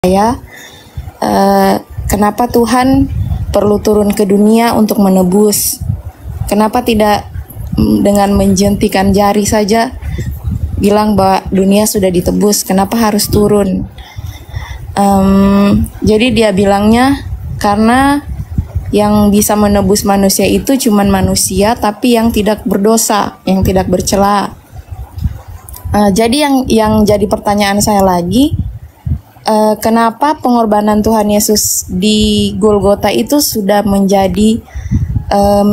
saya, kenapa Tuhan perlu turun ke dunia untuk menebus? Kenapa tidak dengan menjentikan jari saja bilang bahwa dunia sudah ditebus? Kenapa harus turun? Jadi dia bilangnya karena yang bisa menebus manusia itu cuman manusia, tapi yang tidak berdosa, yang tidak bercela. Jadi yang jadi pertanyaan saya lagi, kenapa pengorbanan Tuhan Yesus di Golgota itu sudah menjadi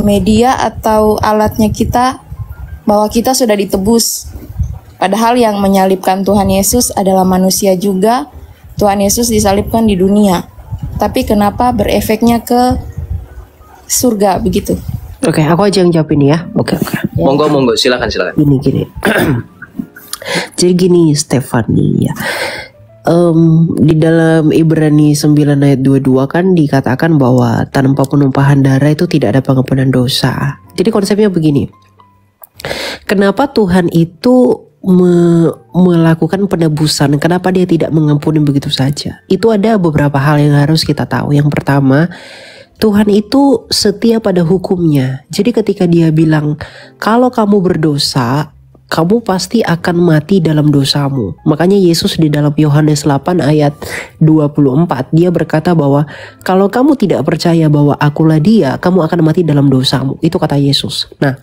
media atau alatnya kita bahwa kita sudah ditebus, padahal yang menyalibkan Tuhan Yesus adalah manusia juga. Tuhan Yesus disalibkan di dunia, tapi kenapa berefeknya ke surga begitu? Oke, aku aja yang jawab ini ya. Oke. Monggo, silakan. Gini. Jadi gini, Stefani ya. Di dalam Ibrani 9 ayat 22 kan dikatakan bahwa tanpa penumpahan darah itu tidak ada pengampunan dosa. Jadi konsepnya begini. Kenapa Tuhan itu melakukan penebusan? Kenapa dia tidak mengampuni begitu saja? Itu ada beberapa hal yang harus kita tahu. Yang pertama, Tuhan itu setia pada hukumnya. Jadi ketika dia bilang, kalau kamu berdosa, kamu pasti akan mati dalam dosamu. Makanya Yesus di dalam Yohanes 8 ayat 24, dia berkata bahwa kalau kamu tidak percaya bahwa akulah dia, kamu akan mati dalam dosamu. Itu kata Yesus. Nah,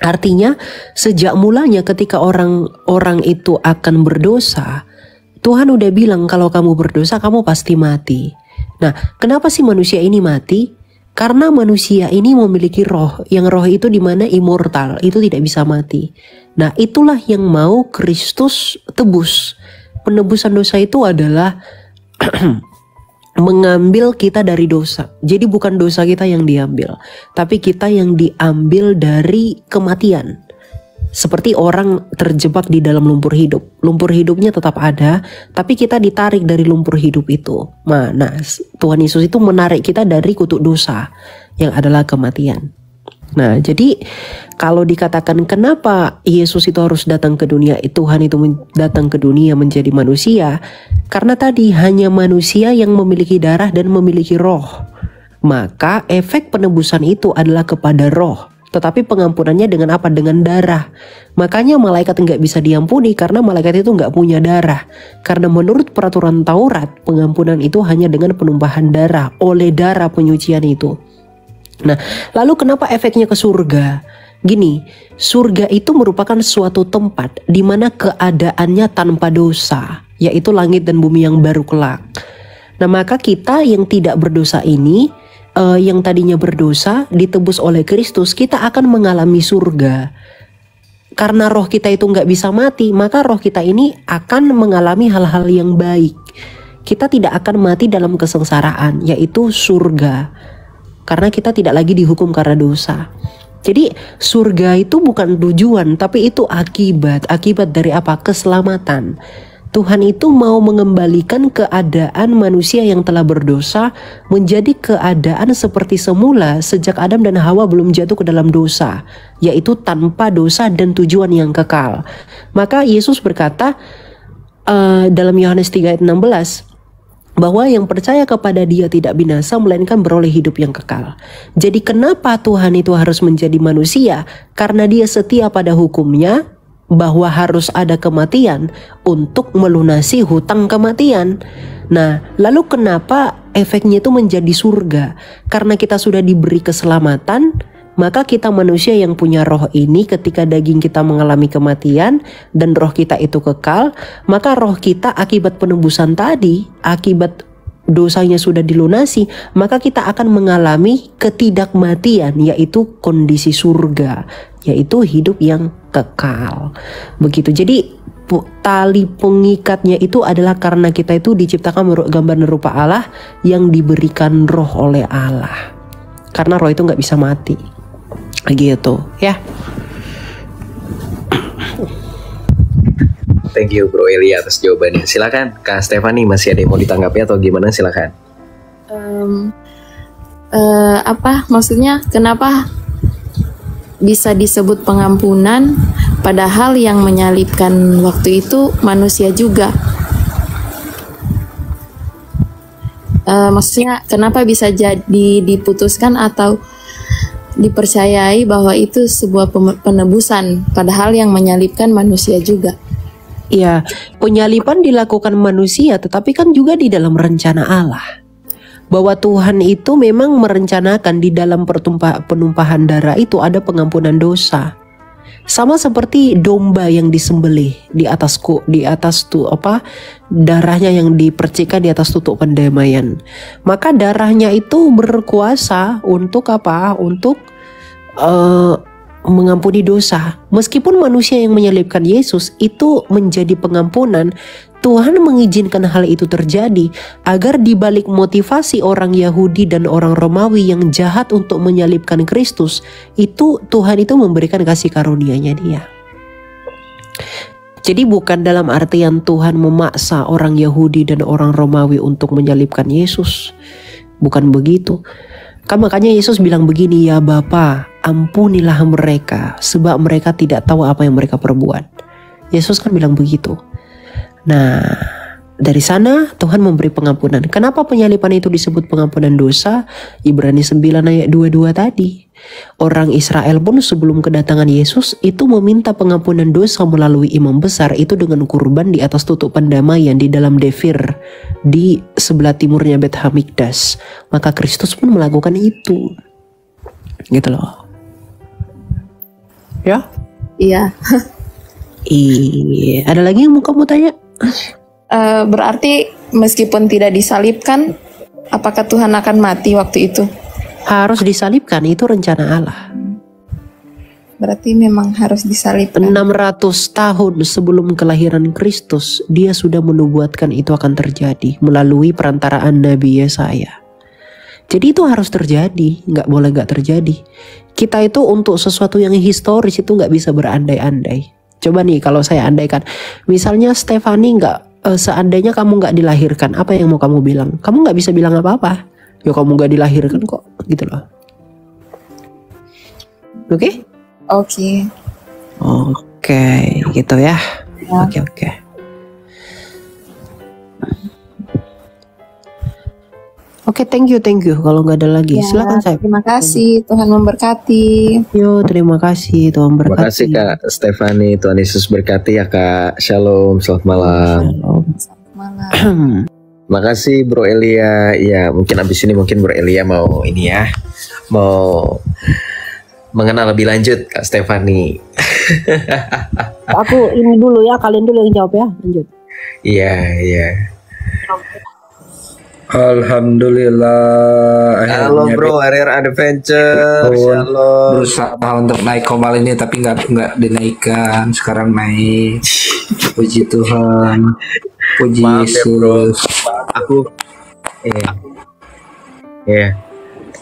artinya sejak mulanya ketika orang itu akan berdosa, Tuhan udah bilang kalau kamu berdosa kamu pasti mati. Nah, kenapa sih manusia ini mati? Karena manusia ini memiliki roh, yang roh itu dimana immortal, itu tidak bisa mati. Nah, itulah yang mau Kristus tebus. Penebusan dosa itu adalah mengambil kita dari dosa. Jadi bukan dosa kita yang diambil, tapi kita yang diambil dari kematian. Seperti orang terjebak di dalam lumpur hidup. Lumpur hidupnya tetap ada, tapi kita ditarik dari lumpur hidup itu. Nah, Tuhan Yesus itu menarik kita dari kutuk dosa yang adalah kematian. Nah, jadi kalau dikatakan kenapa Yesus itu harus datang ke dunia, Tuhan itu datang ke dunia menjadi manusia, karena tadi hanya manusia yang memiliki darah dan memiliki roh. Maka efek penebusan itu adalah kepada roh. Tetapi pengampunannya dengan apa? Dengan darah. Makanya malaikat nggak bisa diampuni karena malaikat itu nggak punya darah. Karena menurut peraturan Taurat, pengampunan itu hanya dengan penumpahan darah, oleh darah penyucian itu. Nah, lalu kenapa efeknya ke surga? Gini, surga itu merupakan suatu tempat di mana keadaannya tanpa dosa, yaitu langit dan bumi yang baru kelak. Nah, maka kita yang tidak berdosa ini, yang tadinya berdosa ditebus oleh Kristus, kita akan mengalami surga. Karena roh kita itu nggak bisa mati, maka roh kita ini akan mengalami hal-hal yang baik. Kita tidak akan mati dalam kesengsaraan, yaitu surga. Karena kita tidak lagi dihukum karena dosa. Jadi surga itu bukan tujuan, tapi itu akibat dari apa? Keselamatan. Tuhan itu mau mengembalikan keadaan manusia yang telah berdosa menjadi keadaan seperti semula sejak Adam dan Hawa belum jatuh ke dalam dosa, yaitu tanpa dosa dan tujuan yang kekal. Maka Yesus berkata dalam Yohanes 3 ayat 16 bahwa yang percaya kepada Dia tidak binasa melainkan beroleh hidup yang kekal. Jadi kenapa Tuhan itu harus menjadi manusia? Karena Dia setia pada hukumnya, bahwa harus ada kematian untuk melunasi hutang kematian. Nah, lalu kenapa efeknya itu menjadi surga? Karena kita sudah diberi keselamatan, maka kita manusia yang punya roh ini ketika daging kita mengalami kematian dan roh kita itu kekal, maka roh kita akibat penebusan tadi, akibat dosanya sudah dilunasi, maka kita akan mengalami ketidakmatian, yaitu kondisi surga, yaitu hidup yang kekal. Begitu. Jadi tali pengikatnya itu adalah karena kita itu diciptakan menurut gambar dan rupa Allah yang diberikan roh oleh Allah. Karena roh itu nggak bisa mati. Gitu ya. Thank you Bro Eli atas jawabannya. Silakan Kak Stefani, masih ada yang mau ditanggapi atau gimana? Silakan. Apa maksudnya? Kenapa bisa disebut pengampunan padahal yang menyalibkan waktu itu manusia juga? Maksudnya kenapa bisa jadi diputuskan atau dipercayai bahwa itu sebuah penebusan, padahal yang menyalibkan manusia juga. Ya, penyaliban dilakukan manusia, tetapi kan juga di dalam rencana Allah. Bahwa Tuhan itu memang merencanakan di dalam penumpahan darah itu ada pengampunan dosa. Sama seperti domba yang disembelih di atas darahnya yang dipercikkan di atas tutuk pendamaian. Maka darahnya itu berkuasa untuk apa? Untuk mengampuni dosa. Meskipun manusia yang menyalibkan Yesus itu menjadi pengampunan, Tuhan mengizinkan hal itu terjadi agar dibalik motivasi orang Yahudi dan orang Romawi yang jahat untuk menyalibkan Kristus, itu Tuhan itu memberikan kasih karunia-Nya Dia. Jadi bukan dalam artian Tuhan memaksa orang Yahudi dan orang Romawi untuk menyalibkan Yesus. Bukan begitu. Kan makanya Yesus bilang begini, ya Bapa, ampunilah mereka sebab mereka tidak tahu apa yang mereka perbuat. Yesus kan bilang begitu. Nah, dari sana Tuhan memberi pengampunan. Kenapa penyaliban itu disebut pengampunan dosa? Ibrani 9 ayat 22 tadi. Orang Israel pun sebelum kedatangan Yesus itu meminta pengampunan dosa melalui imam besar itu dengan kurban di atas tutuk pendamaian di dalam Devir di sebelah timurnya Bet Hamikdas. Maka Kristus pun melakukan itu. Gitu loh. Ya? Iya. Iya. Ada lagi yang mau kamu tanya? Berarti meskipun tidak disalibkan, apakah Tuhan akan mati waktu itu? Harus disalibkan, itu rencana Allah. Berarti memang harus disalibkan. 600 tahun sebelum kelahiran Kristus, dia sudah menubuatkan itu akan terjadi melalui perantaraan Nabi Yesaya. Jadi itu harus terjadi, nggak boleh nggak terjadi. Kita itu untuk sesuatu yang historis itu nggak bisa berandai-andai. Coba nih kalau saya andaikan, misalnya Stefani seandainya kamu nggak dilahirkan, apa yang mau kamu bilang? Kamu nggak bisa bilang apa-apa. Ya kamu nggak dilahirkan kok, gitu loh. Oke? Oke. Oke, gitu ya. Oke. Oke, thank you. Kalau nggak ada lagi, Ya, silakan saya. terima kasih. Tuhan memberkati. Yo, terima kasih, Tuhan Terima berkati. kasih Kak Stefani, Tuhan Yesus berkati ya Kak. Shalom, selamat malam. Selamat malam. Makasih Bro Elia. Ya mungkin abis ini Bro Elia mau ini ya, mau mengenal lebih lanjut Kak Stefani. Aku ini dulu ya, kalian dulu yang jawab ya. Lanjut. Iya. Alhamdulillah. Halo Bro, Area Adventure. Shalom. Berusaha untuk naik komal ini tapi nggak dinaikkan. Sekarang naik. Puji Tuhan. Puji Maaf ya, Bro. Yesus. Aku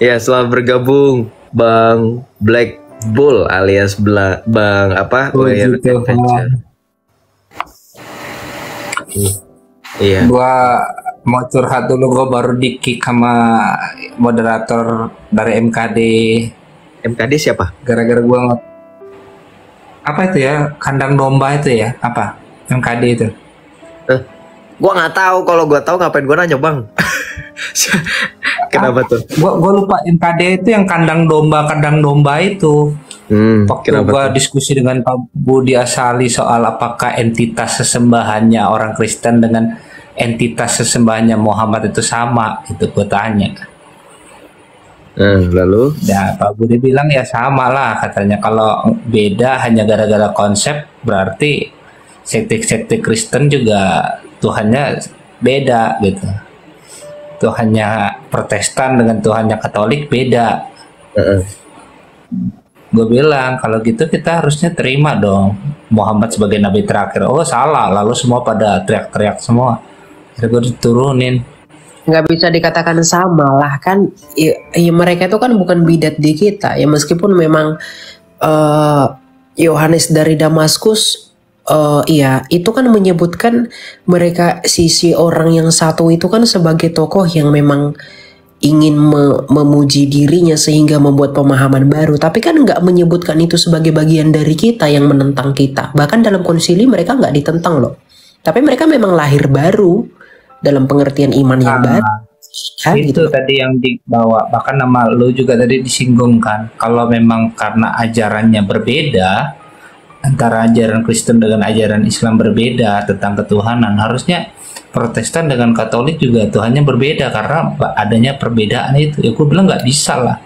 selamat bergabung Bang Black Bull alias Bang apa? Puji Tuhan. Iya. Gua mau curhat dulu, gua baru di-kick sama moderator dari MKD. MKD siapa? Gara-gara gua apa itu ya? Kandang domba itu ya? Apa? MKD itu. Gua nggak tahu. Kalau gua tahu ngapain gua nanya Bang? Kenapa tuh? Gua lupa MKD itu yang kandang domba itu. Waktu Kenapa gua tuh? diskusi dengan Pak Budi Asali soal apakah entitas sesembahannya orang Kristen dengan entitas sesembahannya Muhammad itu sama, itu gue tanya. Lalu? Ya Pak Budi bilang ya sama lah katanya. Kalau beda hanya gara-gara konsep, berarti sekte-sekte Kristen juga Tuhannya beda gitu. Tuhannya Protestan dengan Tuhannya Katolik beda. Gue bilang kalau gitu kita harusnya terima dong Muhammad sebagai nabi terakhir. Oh salah, lalu semua pada teriak-teriak semua. Akhirnya gue diturunin. Nggak bisa dikatakan sama lah kan. Ya, mereka itu kan bukan bidat di kita ya, meskipun memang Yohanes dari Damaskus itu kan menyebutkan mereka sisi orang yang satu itu kan sebagai tokoh yang memang ingin memuji dirinya sehingga membuat pemahaman baru, tapi kan nggak menyebutkan itu sebagai bagian dari kita yang menentang kita. Bahkan dalam konsili mereka nggak ditentang loh, tapi mereka memang lahir baru dalam pengertian iman yang baru. Kan itu gitu. tadi yang dibawa, bahkan nama lu juga tadi disinggung kan, kalau memang karena ajarannya berbeda, antara ajaran Kristen dengan ajaran Islam berbeda tentang ketuhanan, harusnya Protestan dengan Katolik juga Tuhannya berbeda karena adanya perbedaan itu. Ya gue bilang nggak bisa lah,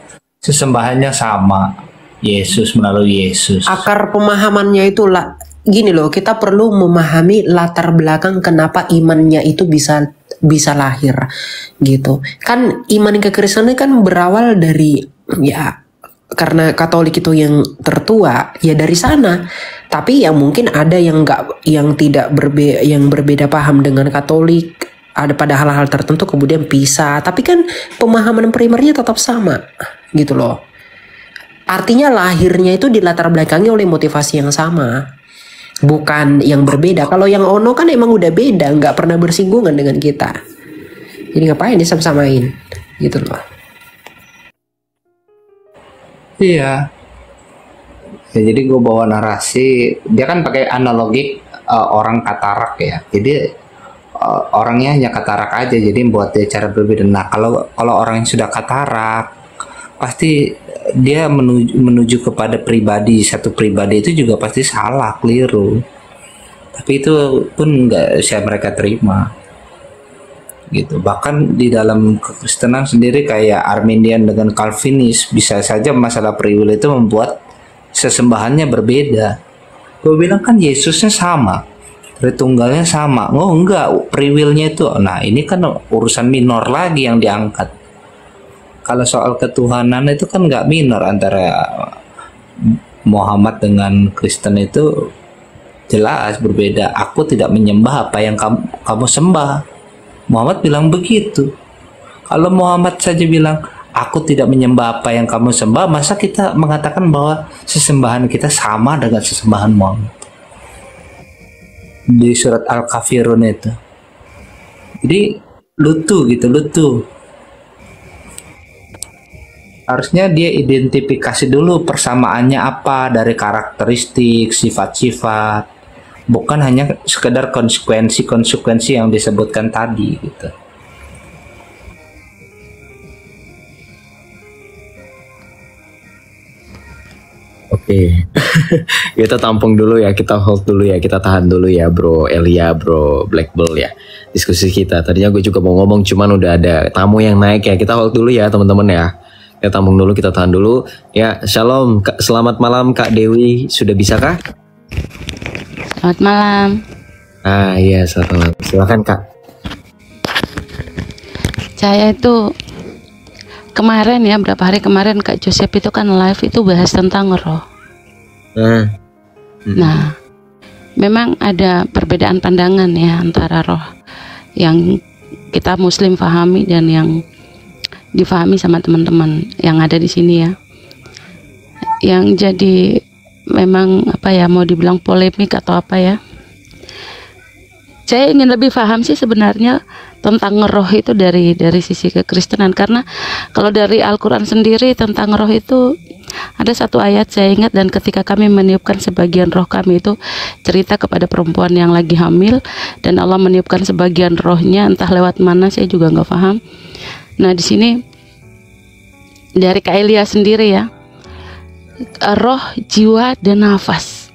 sesembahannya sama, Yesus melalui Yesus. Akar pemahamannya itulah gini loh, kita perlu memahami latar belakang kenapa imannya itu bisa lahir gitu. Kan iman kekristenan kan berawal dari ya karena Katolik itu yang tertua ya dari sana. Tapi ya mungkin ada yang yang berbeda paham dengan Katolik, ada pada hal-hal tertentu kemudian pisah. Tapi kan pemahaman primernya tetap sama gitu loh. Artinya lahirnya itu dilatar belakangi oleh motivasi yang sama, bukan yang berbeda. Kalau yang ono kan emang udah beda, nggak pernah bersinggungan dengan kita. Jadi ngapain disama-samain gitu loh. Iya. Ya, jadi gue bawa narasi, dia kan pakai analogi orang katarak ya. Jadi orangnya hanya katarak aja, jadi buat dia cara berbeda. Nah, kalau orang yang sudah katarak, pasti dia menuju kepada satu pribadi itu juga pasti salah, keliru. Tapi itu pun nggak bisa mereka terima. Gitu. Bahkan di dalam kekristenan sendiri kayak Arminian dengan Calvinis, bisa saja masalah free will itu membuat sesembahannya berbeda. Gue bilang kan Yesusnya sama, Tritunggalnya sama. Oh enggak, free will-nya itu. Nah ini kan urusan minor lagi yang diangkat. Kalau soal ketuhanan itu kan nggak minor, antara Muhammad dengan Kristen itu jelas berbeda. Aku tidak menyembah apa yang kamu sembah. Muhammad bilang begitu. Kalau Muhammad saja bilang aku tidak menyembah apa yang kamu sembah, masa kita mengatakan bahwa sesembahan kita sama dengan sesembahan Muhammad? Di surat Al-Kafirun itu. Jadi lutu. Harusnya dia identifikasi dulu persamaannya apa dari karakteristik, sifat-sifat, bukan hanya sekedar konsekuensi yang disebutkan tadi gitu. Oke, kita tampung dulu ya, kita hold dulu ya, kita tahan dulu ya Bro Elia, Bro Black Bull ya, diskusi kita. Tadinya gue juga mau ngomong, cuman udah ada tamu yang naik ya, kita hold dulu ya teman-teman ya. Kita tampung dulu, kita tahan dulu ya. Shalom, selamat malam Kak Dewi, sudah bisa kah? Selamat malam. Ah iya, selamat malam, silakan Kak. Saya itu kemarin ya, berapa hari kemarin Kak Joseph itu kan live itu bahas tentang roh. Nah, memang ada perbedaan pandangan ya antara roh yang kita Muslim pahami dan yang difahami sama teman-teman yang ada di sini ya. Yang jadi memang apa ya, mau dibilang polemik atau apa ya. Saya ingin lebih paham sih sebenarnya tentang roh itu dari sisi kekristenan, karena kalau dari Al-Quran sendiri tentang roh itu ada satu ayat saya ingat, dan ketika kami meniupkan sebagian roh kami, itu cerita kepada perempuan yang lagi hamil dan Allah meniupkan sebagian rohnya, entah lewat mana saya juga nggak paham. Nah di sini dari Kak Elia sendiri ya, roh, jiwa dan nafas.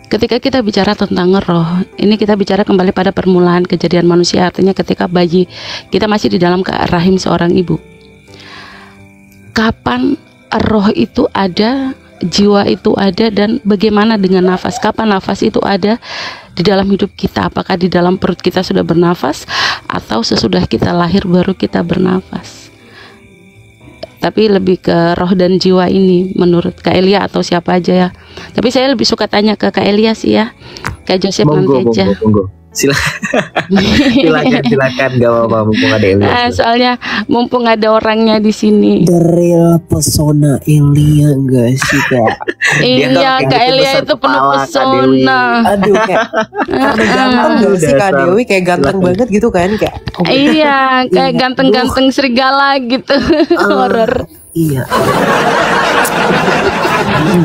Ketika kita bicara tentang roh, ini kita bicara kembali pada permulaan kejadian manusia, artinya ketika bayi kita masih di dalam rahim seorang ibu. Kapan roh itu ada, jiwa itu ada, dan bagaimana dengan nafas? Kapan nafas itu ada di dalam hidup kita? Apakah di dalam perut kita sudah bernafas, atau sesudah kita lahir baru kita bernafas? Tapi lebih ke roh dan jiwa ini menurut Kak Elia atau siapa aja ya. Tapi saya lebih suka tanya ke Kak Elia sih ya. Kak Joseph nanti aja. Monggo. Silakan gak apa-apa, mumpung ada Elia. Soalnya mumpung ada orangnya di sini. The real pesona Elia enggak sih Kak? Iya, Kak Elia itu penuh pesona. Aduh kayak ganteng gak sih Kak Dewi, kayak ganteng banget gitu kan kayak. Iya, kayak ganteng-ganteng serigala gitu. Horor. Iya.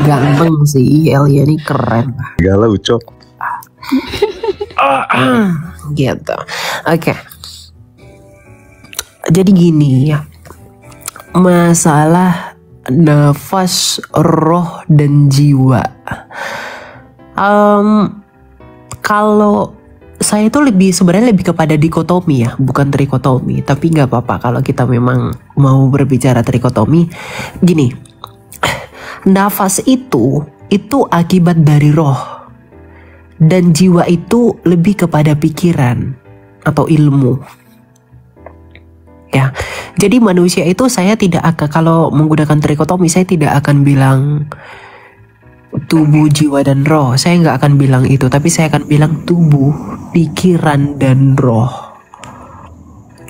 Ganteng sih Elia ini, keren. Galau cok. Gitu. Oke. Jadi gini ya, masalah nafas, roh, dan jiwa. Kalau saya itu sebenarnya lebih kepada dikotomi ya, bukan trikotomi. Tapi nggak apa-apa kalau kita memang mau berbicara trikotomi. Gini, nafas itu akibat dari roh, dan jiwa itu lebih kepada pikiran atau ilmu. Ya, jadi manusia itu saya tidak akan, kalau menggunakan trikotomi, saya tidak akan bilang tubuh, jiwa, dan roh. Saya nggak akan bilang itu, tapi saya akan bilang tubuh, pikiran, dan roh.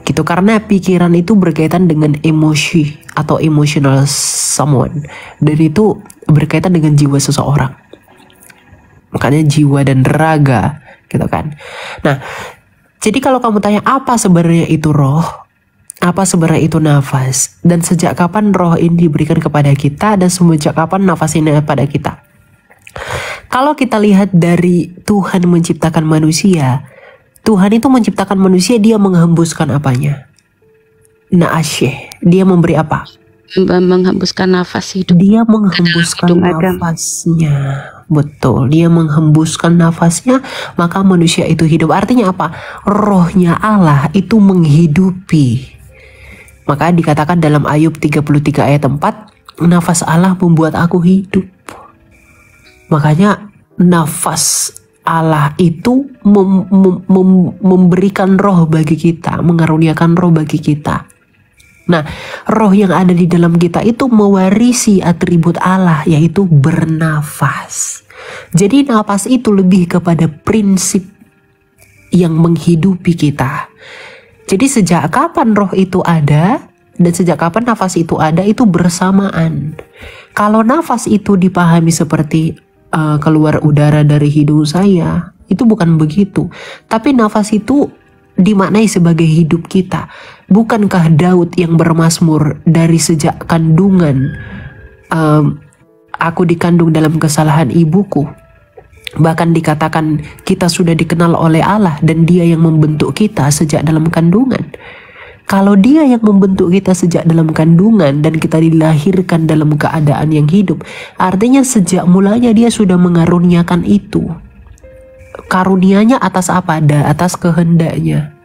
Gitu, karena pikiran itu berkaitan dengan emosi atau emotional someone, dan itu berkaitan dengan jiwa seseorang. Makanya jiwa dan raga, gitu kan. Nah, jadi kalau kamu tanya apa sebenarnya itu roh, apa sebenarnya itu nafas, dan sejak kapan roh ini diberikan kepada kita, dan sejak kapan nafas ini pada kita. Kalau kita lihat dari Tuhan menciptakan manusia, Tuhan itu menciptakan manusia, dia menghembuskan apanya? Na'asyeh, dia memberi apa? Menghembuskan nafas hidup. Dia menghembuskan Hidung Adam. nafasnya. Betul, dia menghembuskan nafasnya, maka manusia itu hidup. Artinya apa? Rohnya Allah itu menghidupi. Maka dikatakan dalam Ayub 33 ayat 4, nafas Allah membuat aku hidup. Makanya nafas Allah itu memberikan roh bagi kita, mengaruniakan roh bagi kita. Nah, roh yang ada di dalam kita itu mewarisi atribut Allah, yaitu bernafas. Jadi nafas itu lebih kepada prinsip yang menghidupi kita. Jadi sejak kapan roh itu ada dan sejak kapan nafas itu ada, itu bersamaan. Kalau nafas itu dipahami seperti keluar udara dari hidung saya, itu bukan begitu. Tapi nafas itu dimaknai sebagai hidup kita. Bukankah Daud yang bermazmur, dari sejak kandungan aku dikandung dalam kesalahan ibuku, bahkan dikatakan kita sudah dikenal oleh Allah dan dia yang membentuk kita sejak dalam kandungan. Kalau dia yang membentuk kita sejak dalam kandungan dan kita dilahirkan dalam keadaan yang hidup, artinya sejak mulanya dia sudah mengaruniakan itu. Karunianya atas apa? Atas kehendaknya.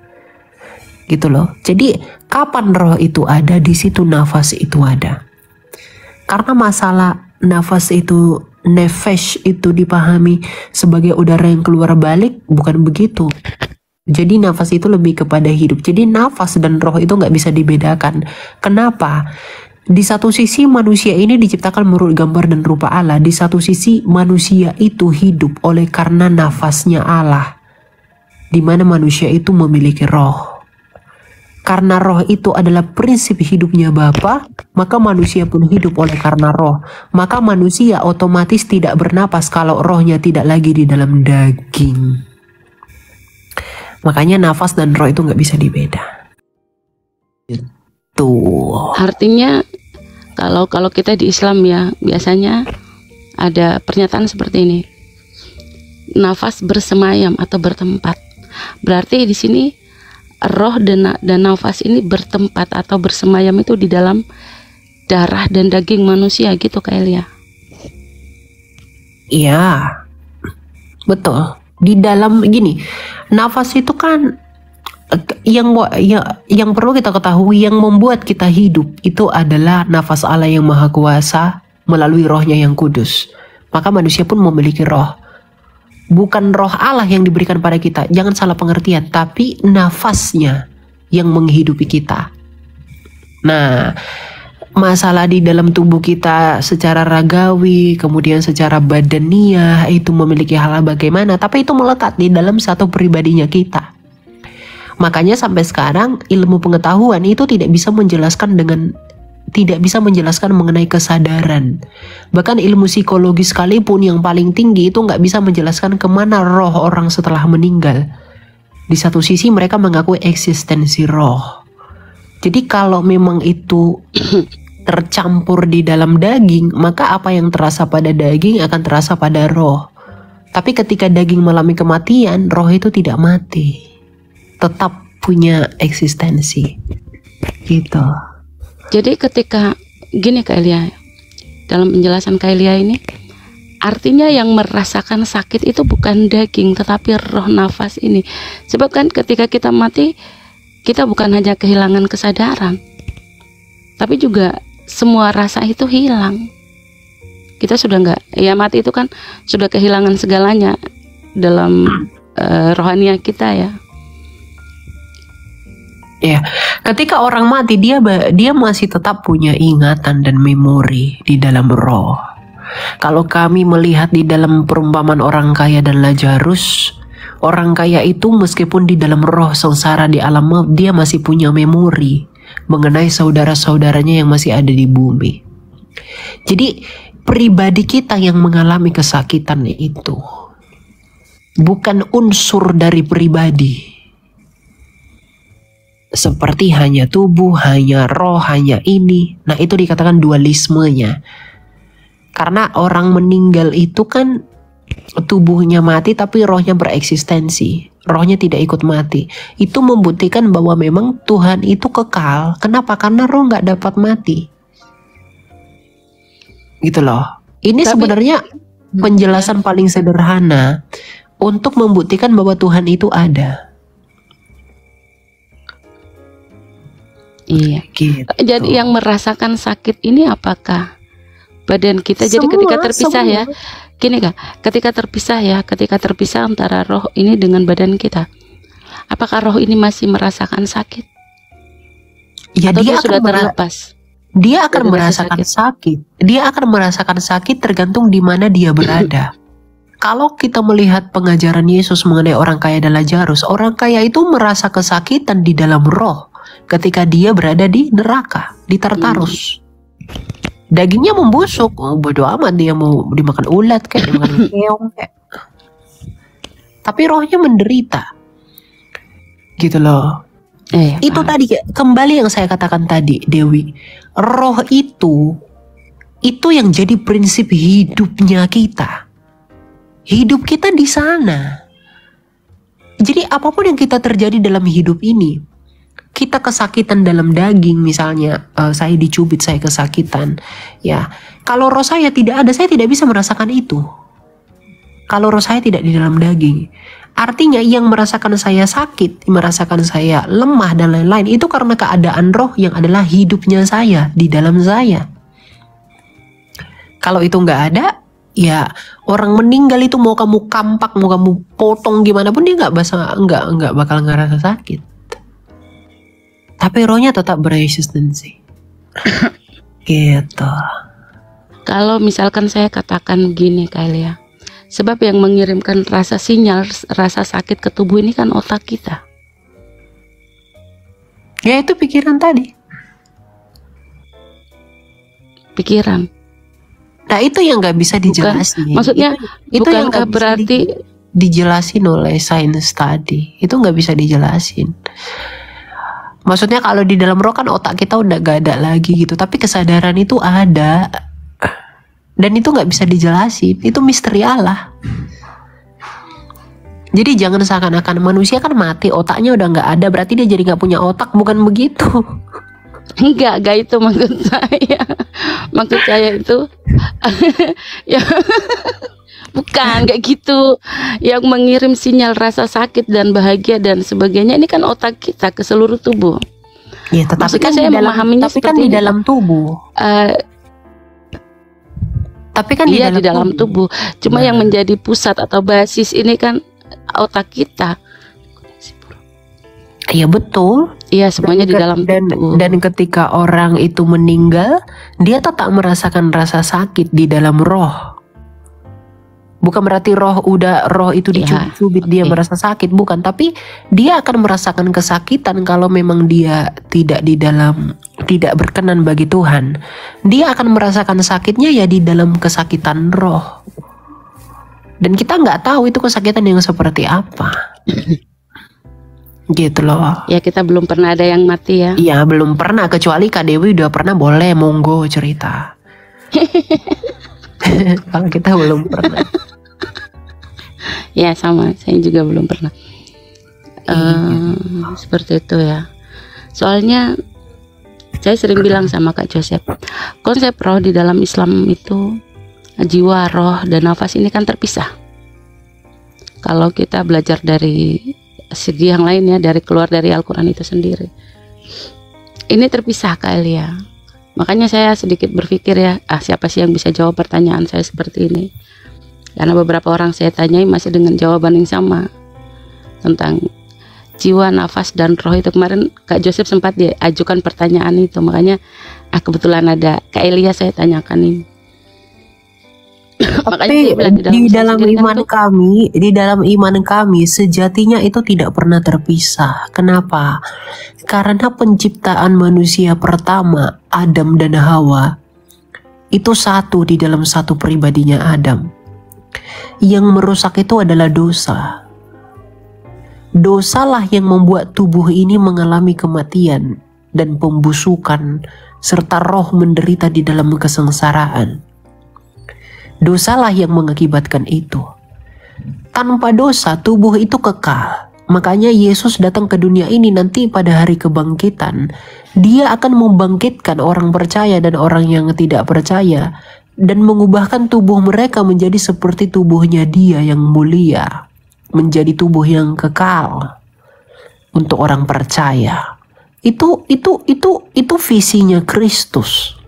Gitu loh. Jadi kapan roh itu ada, di situ nafas itu ada. Karena masalah nafas itu, nefesh itu dipahami sebagai udara yang keluar balik, bukan begitu. Jadi nafas itu lebih kepada hidup. Jadi nafas dan roh itu nggak bisa dibedakan. Kenapa? Di satu sisi manusia ini diciptakan menurut gambar dan rupa Allah. Di satu sisi manusia itu hidup oleh karena nafasnya Allah, di mana manusia itu memiliki roh. Karena roh itu adalah prinsip hidupnya Bapa, maka manusia pun hidup oleh karena roh. Maka manusia otomatis tidak bernapas kalau rohnya tidak lagi di dalam daging. Makanya nafas dan roh itu nggak bisa dibeda. Tuh. Artinya kalau kita di Islam ya, biasanya ada pernyataan seperti ini. Nafas bersemayam atau bertempat. Berarti di sini roh dan nafas ini bertempat atau bersemayam itu di dalam darah dan daging manusia gitu, Kak Elia. Iya. Betul. Di dalam gini, nafas itu kan yang perlu kita ketahui, yang membuat kita hidup itu adalah nafas Allah yang Maha Kuasa melalui rohnya yang kudus. Maka manusia pun memiliki roh. Bukan roh Allah yang diberikan pada kita, jangan salah pengertian, tapi nafasnya yang menghidupi kita. Nah, masalah di dalam tubuh kita secara ragawi, kemudian secara badaniah itu memiliki hal bagaimana, tapi itu melekat di dalam satu pribadinya kita. Makanya sampai sekarang ilmu pengetahuan itu tidak bisa menjelaskan mengenai kesadaran. Bahkan ilmu psikologi sekalipun yang paling tinggi itu nggak bisa menjelaskan kemana roh orang setelah meninggal. Di satu sisi mereka mengakui eksistensi roh. Jadi kalau memang itu tercampur di dalam daging, maka apa yang terasa pada daging akan terasa pada roh. Tapi ketika daging mengalami kematian, roh itu tidak mati, tetap punya eksistensi. Gitu. Jadi ketika gini Kak Elia, dalam penjelasan Kak Elia ini, artinya yang merasakan sakit itu bukan daging tetapi roh nafas ini. Sebab kan ketika kita mati, kita bukan hanya kehilangan kesadaran, tapi juga semua rasa itu hilang. Kita sudah nggak, ya mati itu kan sudah kehilangan segalanya dalam rohania kita ya. Ya, ketika orang mati dia masih tetap punya ingatan dan memori di dalam roh. Kalau kami melihat di dalam perumpamaan orang kaya dan Lazarus, orang kaya itu meskipun di dalam roh sengsara di alam maut, dia masih punya memori mengenai saudara-saudaranya yang masih ada di bumi. Jadi pribadi kita yang mengalami kesakitan itu bukan unsur dari pribadi. Seperti hanya tubuh, hanya roh, hanya ini. Nah itu dikatakan dualismenya. Karena orang meninggal itu kan tubuhnya mati tapi rohnya bereksistensi. Rohnya tidak ikut mati. Itu membuktikan bahwa memang Tuhan itu kekal. Kenapa? Karena roh gak dapat mati. Gitu loh. Ini sebenarnya penjelasan paling sederhana untuk membuktikan bahwa Tuhan itu ada. Iya. Gitu. Jadi yang merasakan sakit ini apakah badan kita? Jadi ketika terpisah ya, gini Kak, ketika terpisah antara roh ini dengan badan kita, apakah roh ini masih merasakan sakit? Ya, atau dia sudah terlepas? Dia akan merasakan sakit. Dia akan merasakan sakit tergantung di mana dia berada. Kalau kita melihat pengajaran Yesus mengenai orang kaya dan Lazarus, orang kaya itu merasa kesakitan di dalam roh ketika dia berada di neraka, di Tartarus. Dagingnya membusuk, bodo amat dia mau dimakan ulat kayak dimakan keong kayak. Tapi rohnya menderita. Gitu loh. Itu tadi kembali yang saya katakan tadi, Dewi. Roh itu yang jadi prinsip hidupnya kita. Hidup kita di sana. Jadi apapun yang kita terjadi dalam hidup ini, kita kesakitan dalam daging misalnya, saya dicubit, saya kesakitan. Ya, kalau roh saya tidak ada, saya tidak bisa merasakan itu. Kalau roh saya tidak di dalam daging, artinya yang merasakan saya sakit, merasakan saya lemah dan lain-lain, itu karena keadaan roh yang adalah hidupnya saya di dalam saya. Kalau itu nggak ada, ya orang meninggal itu mau kamu kampak, mau kamu potong gimana pun dia nggak bakal ngerasa sakit. Tapi rohnya tetap bereksistensi. Gitu. Kalau misalkan saya katakan begini Kak Elia, sebab yang mengirimkan rasa sinyal, rasa sakit ke tubuh ini kan otak kita. Ya itu pikiran tadi. Pikiran. Nah itu yang nggak bisa dijelasin. Maksudnya itu yang bukankah berarti dijelasin oleh science tadi. Itu nggak bisa dijelasin. Maksudnya kalau di dalam roh kan otak kita udah gak ada lagi gitu. Tapi kesadaran itu ada. Dan itu gak bisa dijelasin. Itu misteri Allah. Jadi jangan seakan-akan manusia kan mati, otaknya udah gak ada, berarti dia jadi gak punya otak. Bukan begitu. Enggak itu maksud saya. Maksud saya itu ya, bukan kayak gitu. Yang mengirim sinyal rasa sakit dan bahagia dan sebagainya ini kan otak kita ke seluruh tubuh. Ya, tetapi kan saya memahaminya di dalam tubuh. Tapi kan di dalam tubuh. Cuma yang menjadi pusat atau basis ini kan otak kita. Iya betul. Iya semuanya di dalam tubuh. Dan ketika orang itu meninggal, dia tetap merasakan rasa sakit di dalam roh. Bukan berarti roh itu dicubit-cubit dia merasa sakit, bukan. Tapi dia akan merasakan kesakitan kalau memang dia tidak berkenan bagi Tuhan. Dia akan merasakan sakitnya ya di dalam kesakitan roh. Dan kita nggak tahu itu kesakitan yang seperti apa. Gitu loh. Ya kita belum pernah ada yang mati ya. Iya belum pernah, kecuali Kak Dewi udah pernah, boleh monggo cerita. Kalau kita belum pernah. Ya sama, saya juga belum pernah. Seperti itu ya. Soalnya Saya sering bilang sama Kak Joseph, konsep roh di dalam Islam itu, jiwa, roh, dan nafas ini kan terpisah. Kalau kita belajar dari segi yang lain ya, dari keluar dari Al-Quran itu sendiri, ini terpisah Kak Elia. Makanya saya sedikit berpikir ya, siapa sih yang bisa jawab pertanyaan saya seperti ini? Karena beberapa orang saya tanyai masih dengan jawaban yang sama tentang jiwa, nafas, dan roh itu. Kemarin Kak Joseph sempat diajukan pertanyaan itu, makanya kebetulan ada Kak Elia saya tanyakan ini. Tapi di dalam iman kami, sejatinya itu tidak pernah terpisah. Kenapa? Karena penciptaan manusia pertama, Adam dan Hawa, itu satu di dalam satu pribadinya Adam. Yang merusak itu adalah dosa. Dosalah yang membuat tubuh ini mengalami kematian dan pembusukan, serta roh menderita di dalam kesengsaraan. Dosalah yang mengakibatkan itu. Tanpa dosa, tubuh itu kekal. Makanya Yesus datang ke dunia ini nanti pada hari kebangkitan. Dia akan membangkitkan orang percaya dan orang yang tidak percaya, dan mengubahkan tubuh mereka menjadi seperti tubuhnya Dia yang mulia, menjadi tubuh yang kekal untuk orang percaya. Itu visinya Kristus.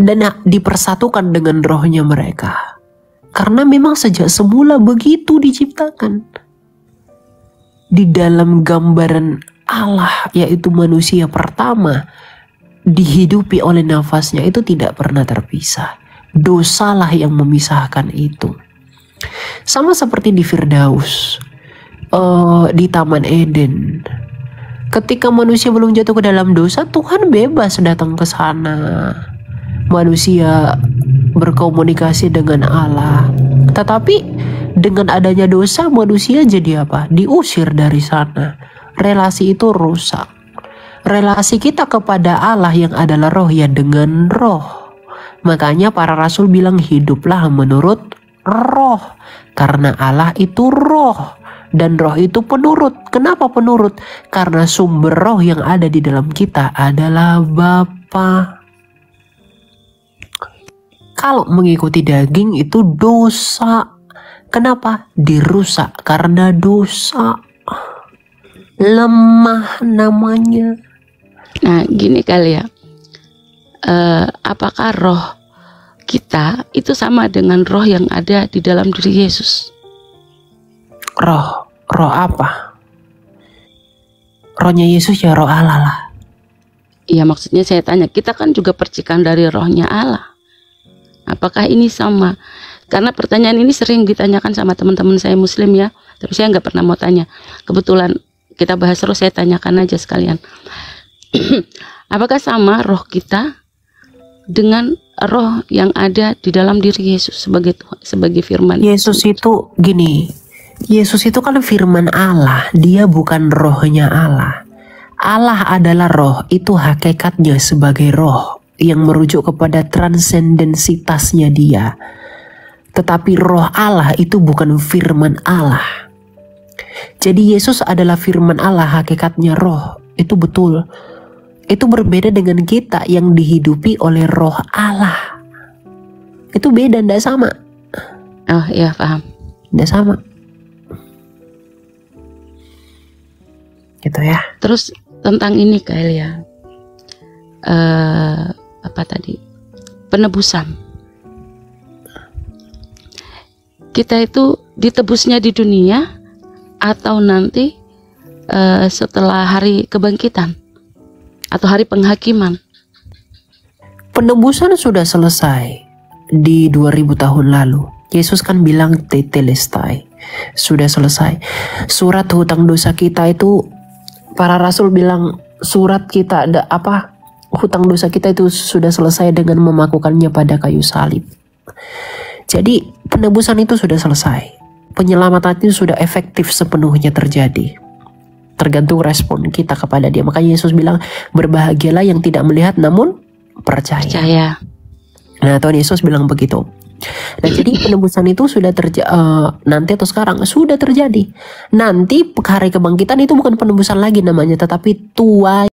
Dan dipersatukan dengan rohnya mereka. Karena memang sejak semula begitu diciptakan. Di dalam gambaran Allah, yaitu manusia pertama, dihidupi oleh nafasnya, itu tidak pernah terpisah. Dosalah yang memisahkan itu. Sama seperti di Firdaus, di Taman Eden. Ketika manusia belum jatuh ke dalam dosa, Tuhan bebas datang ke sana. Manusia berkomunikasi dengan Allah. Tetapi dengan adanya dosa, manusia jadi apa? Diusir dari sana. Relasi itu rusak. Relasi kita kepada Allah yang adalah roh ya dengan roh. Makanya para rasul bilang hiduplah menurut roh. Karena Allah itu roh. Dan roh itu penurut. Kenapa penurut? Karena sumber roh yang ada di dalam kita adalah Bapa. Kalau mengikuti daging itu dosa. Kenapa? Dirusak karena dosa. Lemah namanya. Nah gini kali ya, apakah roh kita itu sama dengan roh yang ada di dalam diri Yesus? Roh apa? Rohnya Yesus ya roh Allah lah. Iya, maksudnya saya tanya, kita kan juga percikan dari rohnya Allah. Apakah ini sama? Karena pertanyaan ini sering ditanyakan sama teman-teman saya Muslim ya, tapi saya nggak pernah mau tanya. Kebetulan kita bahas terus, saya tanyakan aja sekalian. Apakah sama roh kita dengan roh yang ada di dalam diri Yesus sebagai firman? Yesus itu gini, Yesus itu kan firman Allah, dia bukan rohnya Allah. Allah adalah roh, itu hakikatnya sebagai roh yang merujuk kepada transendensitasnya dia. Tetapi roh Allah itu bukan firman Allah. Jadi Yesus adalah firman Allah, hakikatnya roh. Itu betul. Itu berbeda dengan kita yang dihidupi oleh roh Allah. Itu beda, tidak sama. Oh iya, paham. Tidak sama. Gitu ya. Terus tentang ini Kak Elia, apa tadi, penebusan. Kita itu ditebusnya di dunia atau nanti setelah hari kebangkitan atau hari penghakiman? Penebusan sudah selesai di 2000 tahun lalu. Yesus kan bilang tetelestai, sudah selesai. Surat hutang dosa kita itu, para rasul bilang surat kita ada apa? Hutang dosa kita itu sudah selesai dengan memakukannya pada kayu salib. Jadi penebusan itu sudah selesai. Penyelamatan itu sudah efektif sepenuhnya terjadi. Tergantung respon kita kepada dia. Makanya Yesus bilang, berbahagialah yang tidak melihat namun percaya. Nah, Tuhan Yesus bilang begitu. Nah, jadi penebusan itu sudah nanti atau sekarang sudah terjadi. Nanti hari kebangkitan itu bukan penebusan lagi namanya, tetapi tua